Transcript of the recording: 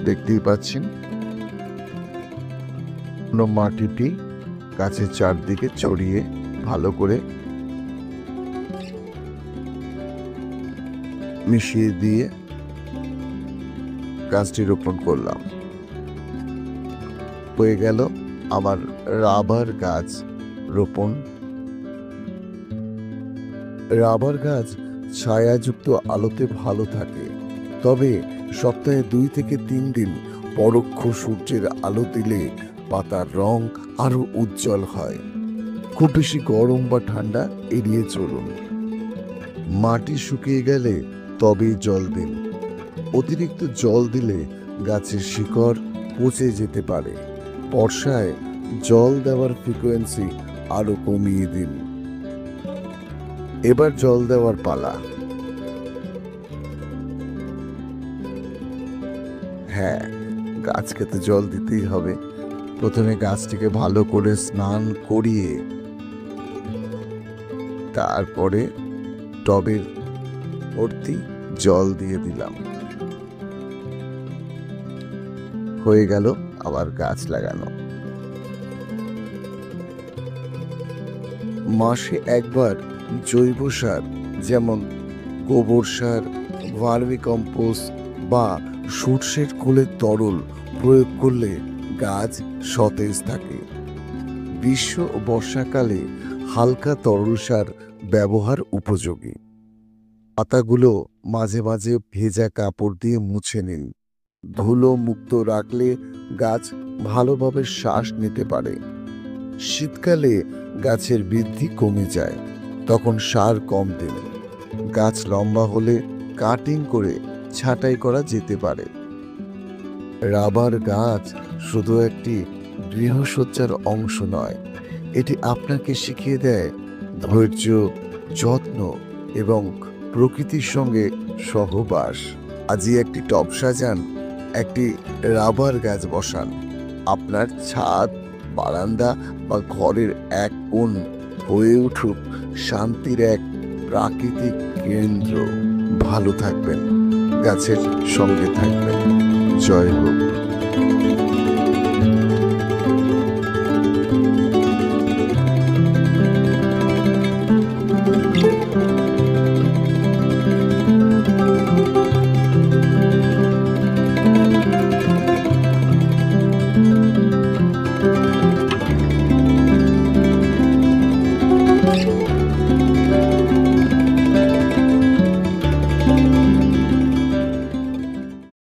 দেখতেই পাচ্ছেন মাটিটি গাছের চারদিকে ছড়িয়ে ভালো করে মিশিয়ে দিয়ে গাছটি রোপণ করলাম। হয়ে গেল আমার রাবার গাছ রোপণ। রাবার গাছ ছায়াযুক্ত আলোতে ভালো থাকে, তবে সপ্তাহে 2 থেকে 3 দিন পরোক্ষ সূর্যের আলো দিলে পাতার রং আরো উজ্জ্বল হয়। খুব বেশি গরম বা ঠান্ডা এড়িয়ে চলুন। মাটি শুকিয়ে গেলে তবেই জল দিন। অতিরিক্ত জল দিলে গাছের শিকড় পচে যেতে পারে। বর্ষায় জল দেওয়ার ফ্রিকোয়েন্সি আরো কমিয়ে দিন। এবার জল দেওয়ার পালা। হ্যাঁ, গাছকে তো জল দিতেই হবে। প্রথমে গাছটিকে ভালো করে স্নান করিয়ে তারপরে টবের ভর্তি জল দিয়ে দিলাম। হয়ে গেল আবার গাছ লাগানো। মাসে একবার জৈব সার যেমন গোবর সার, ভার্মি কম্পোস্ট বা সর্ষের খোলের তরল প্রয়োগ করলে গাছ সতেজ থাকে। গ্রীষ্ম ও বর্ষাকালে হালকা তরল সার ব্যবহার উপযোগী। পাতাগুলো মাঝে মাঝে ভেজা কাপড় দিয়ে মুছে নিন। ধুলো মুক্ত রাখলে গাছ ভালোভাবে শ্বাস নিতে পারে। শীতকালে গাছের বৃদ্ধি কমে যায়, তখন সার কম দিন। গাছ লম্বা হলে কাটিং করে ছাঁটাই করা যেতে পারে। রাবার গাছ শুধু একটি গৃহসজ্জার অংশ নয়, এটি আপনাকে শিখিয়ে দেয় ধৈর্য, যত্ন এবং প্রকৃতির সঙ্গে সহবাস। আজই একটি টব সাজান, একটি রাবার গাছ বসান। আপনার ছাদ, বারান্দা বা ঘরের এক কোণ হয়ে উঠুক শান্তির এক প্রাকৃতিক কেন্দ্র। ভালো থাকবেন, গাছের সঙ্গে থাকবেন। জয় হোক।